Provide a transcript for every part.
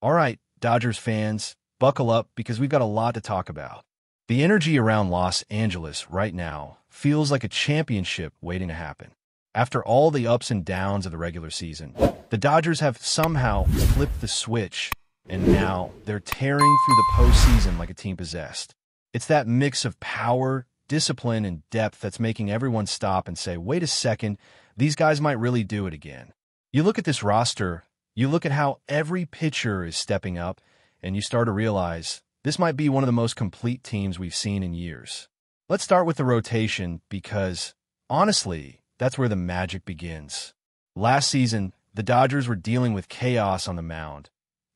All right, Dodgers fans, buckle up because we've got a lot to talk about. The energy around Los Angeles right now feels like a championship waiting to happen. After all the ups and downs of the regular season, the Dodgers have somehow flipped the switch, and now they're tearing through the postseason like a team possessed. It's that mix of power, discipline, and depth that's making everyone stop and say, wait a second, these guys might really do it again. You look at this roster, you look at how every pitcher is stepping up, and you start to realize this might be one of the most complete teams we've seen in years. Let's start with the rotation because, honestly, that's where the magic begins. Last season, the Dodgers were dealing with chaos on the mound.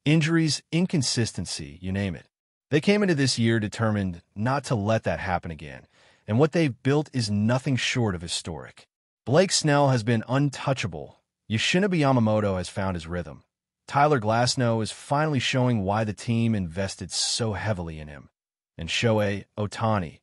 Injuries, inconsistency, you name it. They came into this year determined not to let that happen again, and what they've built is nothing short of historic. Blake Snell has been untouchable. Yoshinobu Yamamoto has found his rhythm. Tyler Glasnow is finally showing why the team invested so heavily in him. And Shohei Ohtani,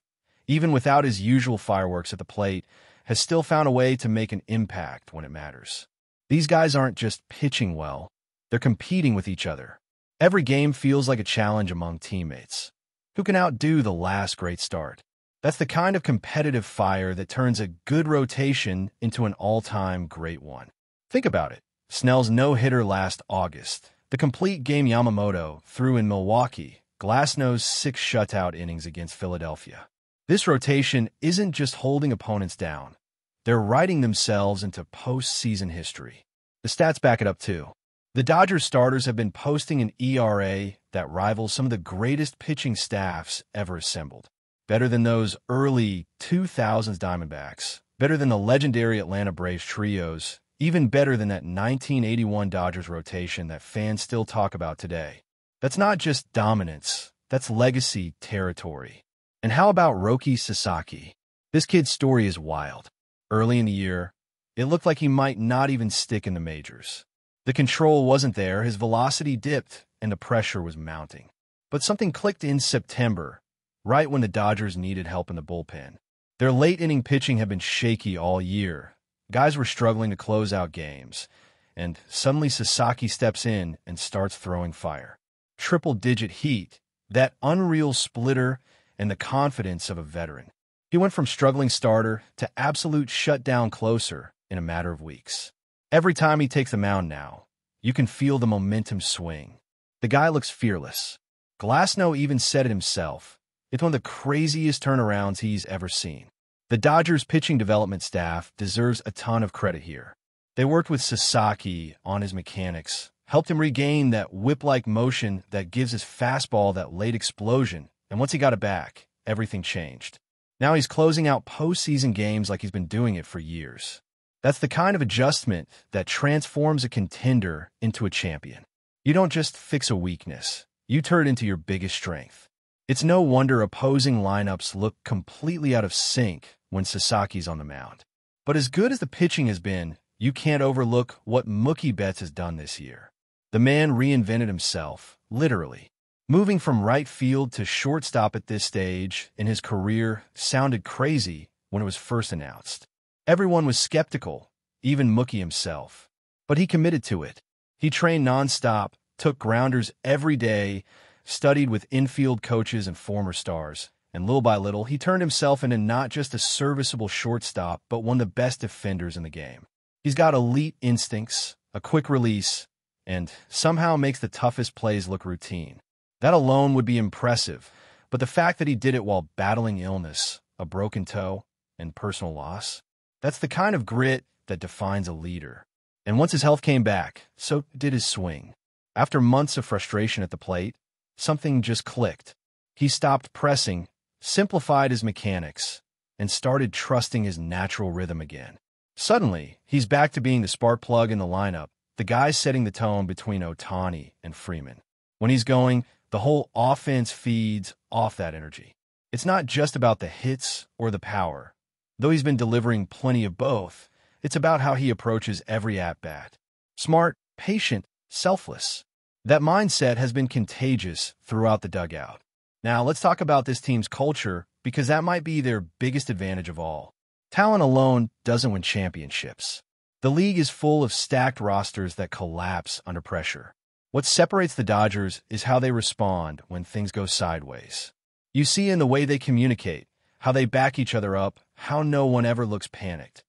even without his usual fireworks at the plate, has still found a way to make an impact when it matters. These guys aren't just pitching well, they're competing with each other. Every game feels like a challenge among teammates. Who can outdo the last great start? That's the kind of competitive fire that turns a good rotation into an all-time great one. Think about it. Snell's no-hitter last August, the complete game Yamamoto threw in Milwaukee, Glasnow's 6 shutout innings against Philadelphia. This rotation isn't just holding opponents down. They're writing themselves into postseason history. The stats back it up too. The Dodgers starters have been posting an ERA that rivals some of the greatest pitching staffs ever assembled. Better than those early 2000s Diamondbacks, better than the legendary Atlanta Braves trios, even better than that 1981 Dodgers rotation that fans still talk about today. That's not just dominance, that's legacy territory. And how about Roki Sasaki? This kid's story is wild. Early in the year, it looked like he might not even stick in the majors. The control wasn't there, his velocity dipped, and the pressure was mounting. But something clicked in September, right when the Dodgers needed help in the bullpen. Their late-inning pitching had been shaky all year. Guys were struggling to close out games, and suddenly Sasaki steps in and starts throwing fire. Triple-digit heat, that unreal splitter, and the confidence of a veteran. He went from struggling starter to absolute shutdown closer in a matter of weeks. Every time he takes the mound now, you can feel the momentum swing. The guy looks fearless. Glasnow even said it himself. It's one of the craziest turnarounds he's ever seen. The Dodgers pitching development staff deserves a ton of credit here. They worked with Sasaki on his mechanics, helped him regain that whip-like motion that gives his fastball that late explosion, and once he got it back, everything changed. Now he's closing out postseason games like he's been doing it for years. That's the kind of adjustment that transforms a contender into a champion. You don't just fix a weakness, you turn it into your biggest strength. It's no wonder opposing lineups look completely out of sync when Sasaki's on the mound. But as good as the pitching has been, you can't overlook what Mookie Betts has done this year. The man reinvented himself, literally. Moving from right field to shortstop at this stage in his career sounded crazy when it was first announced. Everyone was skeptical, even Mookie himself. But he committed to it. He trained nonstop, took grounders every day, studied with infield coaches and former stars, and little by little, he turned himself into not just a serviceable shortstop, but one of the best defenders in the game. He's got elite instincts, a quick release, and somehow makes the toughest plays look routine. That alone would be impressive, but the fact that he did it while battling illness, a broken toe, and personal loss, that's the kind of grit that defines a leader. And once his health came back, so did his swing. After months of frustration at the plate, something just clicked. He stopped pressing, simplified his mechanics, and started trusting his natural rhythm again. Suddenly, he's back to being the spark plug in the lineup, the guy setting the tone between Ohtani and Freeman. When he's going, the whole offense feeds off that energy. It's not just about the hits or the power. Though he's been delivering plenty of both, it's about how he approaches every at-bat. Smart, patient, selfless. That mindset has been contagious throughout the dugout. Now, let's talk about this team's culture, because that might be their biggest advantage of all. Talent alone doesn't win championships. The league is full of stacked rosters that collapse under pressure. What separates the Dodgers is how they respond when things go sideways. You see in the way they communicate, how they back each other up, how no one ever looks panicked.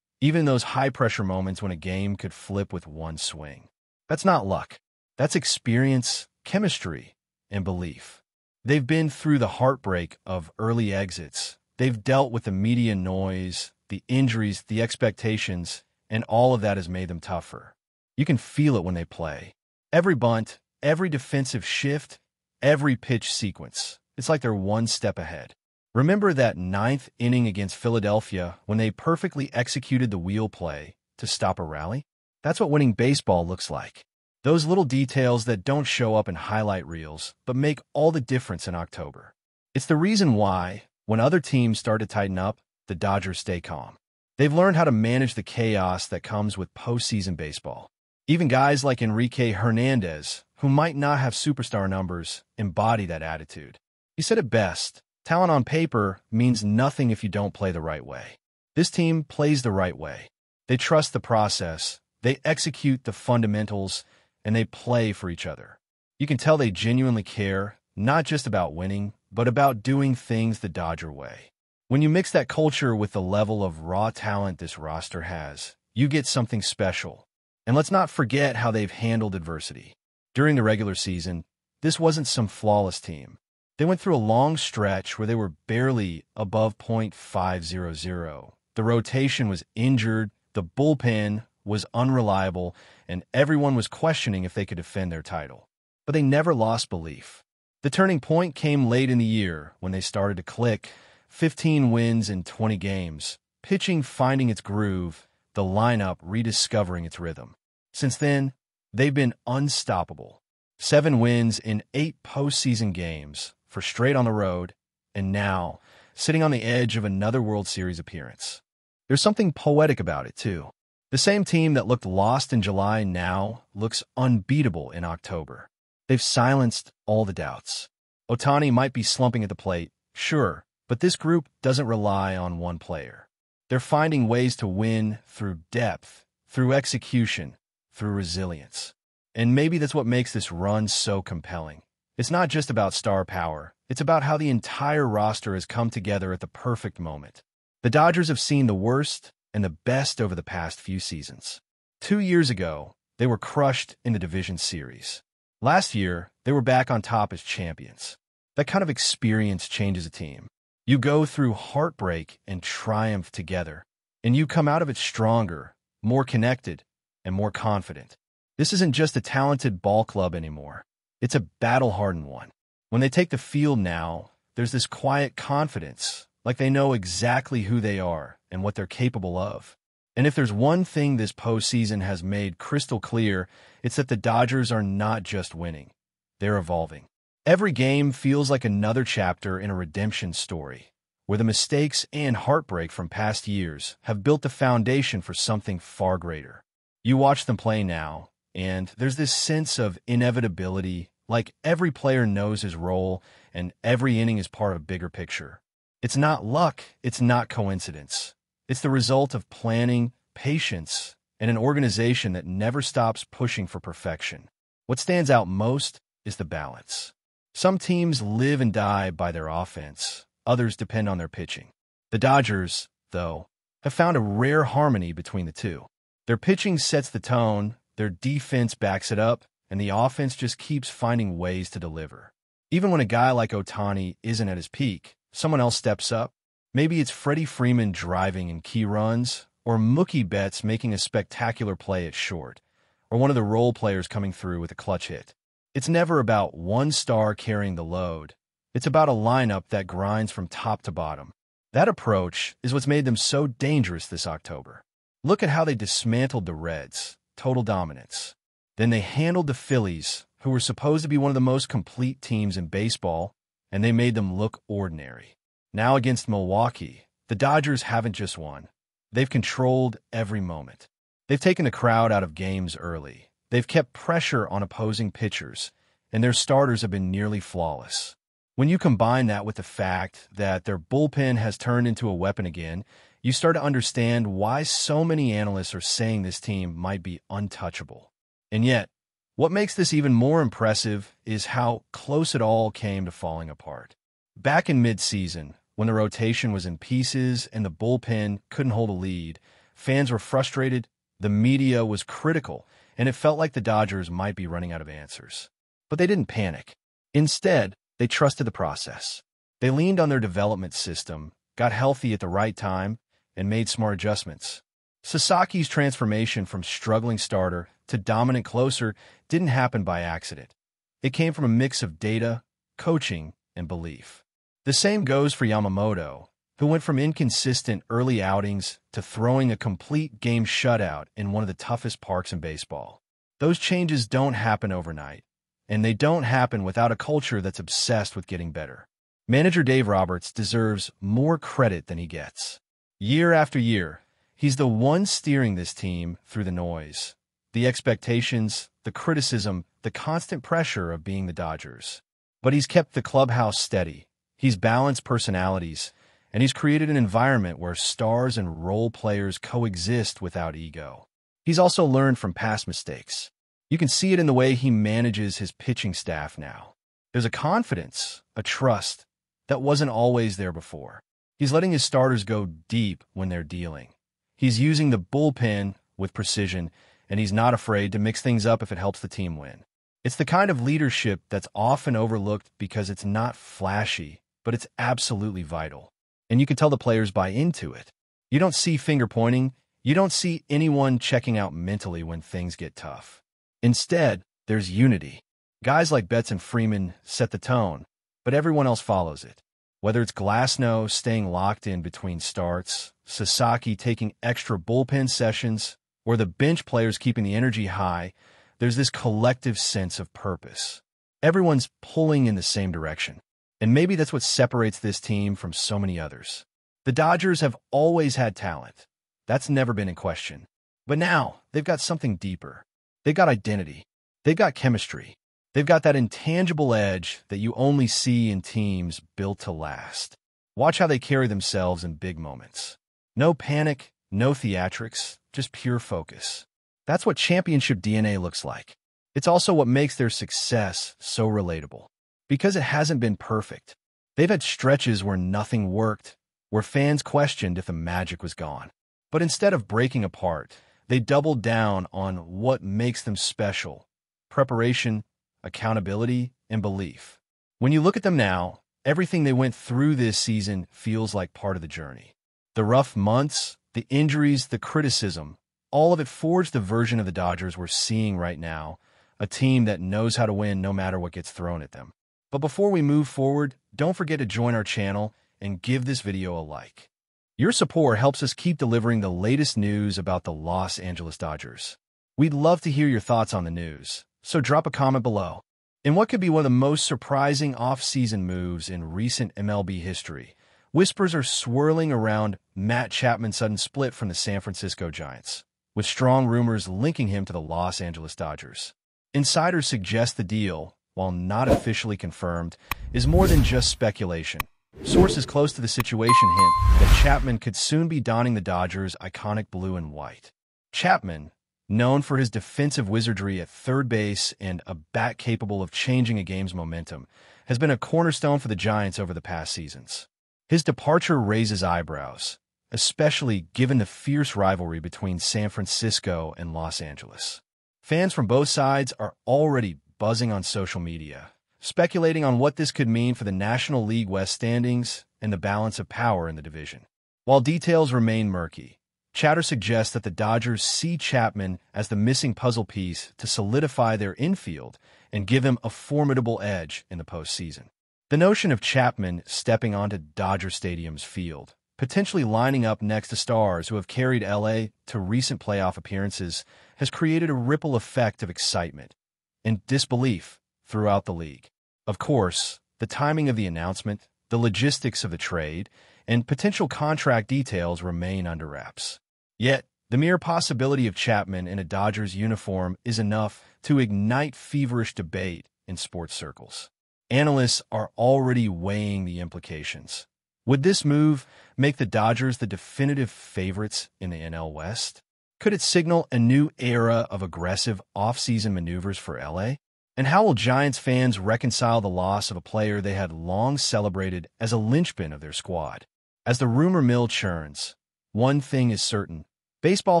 Even those high-pressure moments when a game could flip with one swing. That's not luck. That's experience, chemistry, and belief. They've been through the heartbreak of early exits. They've dealt with the media noise, the injuries, the expectations, and all of that has made them tougher. You can feel it when they play. Every bunt, every defensive shift, every pitch sequence. It's like they're one step ahead. Remember that ninth inning against Philadelphia when they perfectly executed the wheel play to stop a rally? That's what winning baseball looks like. Those little details that don't show up in highlight reels, but make all the difference in October. It's the reason why, when other teams start to tighten up, the Dodgers stay calm. They've learned how to manage the chaos that comes with postseason baseball. Even guys like Enrique Hernandez, who might not have superstar numbers, embody that attitude. He said it best, talent on paper means nothing if you don't play the right way. This team plays the right way. They trust the process, they execute the fundamentals, and they play for each other. You can tell they genuinely care, not just about winning, but about doing things the Dodger way. When you mix that culture with the level of raw talent this roster has, you get something special. And let's not forget how they've handled adversity. During the regular season, this wasn't some flawless team. They went through a long stretch where they were barely above .500. The rotation was injured, the bullpen was unreliable, and everyone was questioning if they could defend their title. But they never lost belief. The turning point came late in the year when they started to click, 15 wins in 20 games, pitching finding its groove, the lineup rediscovering its rhythm. Since then, they've been unstoppable. 7 wins in 8 postseason games for straight on the road, and now, sitting on the edge of another World Series appearance. There's something poetic about it, too. The same team that looked lost in July now looks unbeatable in October. They've silenced all the doubts. Ohtani might be slumping at the plate, sure, but this group doesn't rely on one player. They're finding ways to win through depth, through execution, through resilience. And maybe that's what makes this run so compelling. It's not just about star power. It's about how the entire roster has come together at the perfect moment. The Dodgers have seen the worst and the best over the past few seasons. 2 years ago, they were crushed in the division series. Last year, they were back on top as champions. That kind of experience changes a team. You go through heartbreak and triumph together, and you come out of it stronger, more connected, and more confident. This isn't just a talented ball club anymore. It's a battle-hardened one. When they take the field now, there's this quiet confidence, like they know exactly who they are and what they're capable of. And if there's one thing this postseason has made crystal clear, it's that the Dodgers are not just winning. They're evolving. Every game feels like another chapter in a redemption story, where the mistakes and heartbreak from past years have built the foundation for something far greater. You watch them play now, and there's this sense of inevitability, like every player knows his role and every inning is part of a bigger picture. It's not luck, it's not coincidence. It's the result of planning, patience, and an organization that never stops pushing for perfection. What stands out most is the balance. Some teams live and die by their offense. Others depend on their pitching. The Dodgers, though, have found a rare harmony between the two. Their pitching sets the tone, their defense backs it up, and the offense just keeps finding ways to deliver. Even when a guy like Ohtani isn't at his peak, someone else steps up. Maybe it's Freddie Freeman driving in key runs, or Mookie Betts making a spectacular play at short, or one of the role players coming through with a clutch hit. It's never about one star carrying the load. It's about a lineup that grinds from top to bottom. That approach is what's made them so dangerous this October. Look at how they dismantled the Reds, total dominance. Then they handled the Phillies, who were supposed to be one of the most complete teams in baseball, and they made them look ordinary. Now against Milwaukee, the Dodgers haven't just won. They've controlled every moment. They've taken the crowd out of games early. They've kept pressure on opposing pitchers, and their starters have been nearly flawless. When you combine that with the fact that their bullpen has turned into a weapon again, you start to understand why so many analysts are saying this team might be untouchable. And yet, What makes this even more impressive is how close it all came to falling apart. Back in mid-season, when the rotation was in pieces and the bullpen couldn't hold a lead, fans were frustrated, the media was critical, and it felt like the Dodgers might be running out of answers. But they didn't panic. Instead, they trusted the process. They leaned on their development system, got healthy at the right time, and made smart adjustments. Sasaki's transformation from struggling starter to dominant closer didn't happen by accident. It came from a mix of data, coaching, and belief. The same goes for Yamamoto, who went from inconsistent early outings to throwing a complete game shutout in one of the toughest parks in baseball. Those changes don't happen overnight, and they don't happen without a culture that's obsessed with getting better. Manager Dave Roberts deserves more credit than he gets. Year after year, he's the one steering this team through the noise, the expectations, the criticism, the constant pressure of being the Dodgers. But he's kept the clubhouse steady. He's balanced personalities, and he's created an environment where stars and role players coexist without ego. He's also learned from past mistakes. You can see it in the way he manages his pitching staff now. There's a confidence, a trust, that wasn't always there before. He's letting his starters go deep when they're dealing. He's using the bullpen with precision, and he's not afraid to mix things up if it helps the team win. It's the kind of leadership that's often overlooked because it's not flashy, but it's absolutely vital. And you can tell the players buy into it. You don't see finger pointing. You don't see anyone checking out mentally when things get tough. Instead, there's unity. Guys like Betts and Freeman set the tone, but everyone else follows it. Whether it's Glasnow staying locked in between starts, Sasaki taking extra bullpen sessions, or the bench players keeping the energy high, there's this collective sense of purpose. Everyone's pulling in the same direction. And maybe that's what separates this team from so many others. The Dodgers have always had talent. That's never been in question. But now, they've got something deeper. They've got identity. They've got chemistry. They've got that intangible edge that you only see in teams built to last. Watch how they carry themselves in big moments. No panic, no theatrics, just pure focus. That's what championship DNA looks like. It's also what makes their success so relatable. Because it hasn't been perfect. They've had stretches where nothing worked, where fans questioned if the magic was gone. But instead of breaking apart, they doubled down on what makes them special: preparation, accountability, and belief. When you look at them now, everything they went through this season feels like part of the journey. The rough months, the injuries, the criticism, all of it forged the version of the Dodgers we're seeing right now, a team that knows how to win no matter what gets thrown at them. But before we move forward, don't forget to join our channel and give this video a like. Your support helps us keep delivering the latest news about the Los Angeles Dodgers. We'd love to hear your thoughts on the news, so drop a comment below. In what could be one of the most surprising off-season moves in recent MLB history, whispers are swirling around Matt Chapman's sudden split from the San Francisco Giants, with strong rumors linking him to the Los Angeles Dodgers. Insiders suggest the deal, while not officially confirmed, is more than just speculation. Sources close to the situation hint that Chapman could soon be donning the Dodgers' iconic blue and white. Chapman, known for his defensive wizardry at third base and a bat capable of changing a game's momentum, has been a cornerstone for the Giants over the past seasons. His departure raises eyebrows, especially given the fierce rivalry between San Francisco and Los Angeles. Fans from both sides are already buzzing on social media, speculating on what this could mean for the National League West standings and the balance of power in the division. While details remain murky, chatter suggests that the Dodgers see Chapman as the missing puzzle piece to solidify their infield and give him a formidable edge in the postseason. The notion of Chapman stepping onto Dodger Stadium's field, potentially lining up next to stars who have carried LA to recent playoff appearances, has created a ripple effect of excitement and disbelief throughout the league. Of course, the timing of the announcement, the logistics of the trade, and potential contract details remain under wraps. Yet, the mere possibility of Chapman in a Dodgers uniform is enough to ignite feverish debate in sports circles. Analysts are already weighing the implications. Would this move make the Dodgers the definitive favorites in the NL West? Could it signal a new era of aggressive off-season maneuvers for LA? And how will Giants fans reconcile the loss of a player they had long celebrated as a linchpin of their squad? As the rumor mill churns, one thing is certain: baseball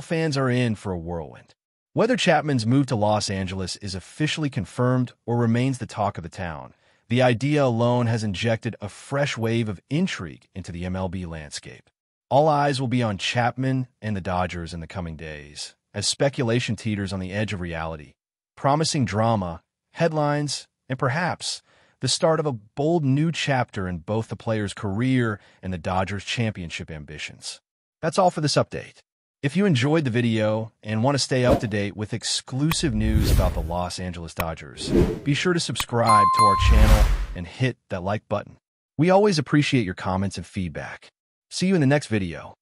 fans are in for a whirlwind. Whether Chapman's move to Los Angeles is officially confirmed or remains the talk of the town, the idea alone has injected a fresh wave of intrigue into the MLB landscape. All eyes will be on Chapman and the Dodgers in the coming days, as speculation teeters on the edge of reality, promising drama, headlines, and perhaps the start of a bold new chapter in both the player's career and the Dodgers' championship ambitions. That's all for this update. If you enjoyed the video and want to stay up to date with exclusive news about the Los Angeles Dodgers, be sure to subscribe to our channel and hit that like button. We always appreciate your comments and feedback. See you in the next video.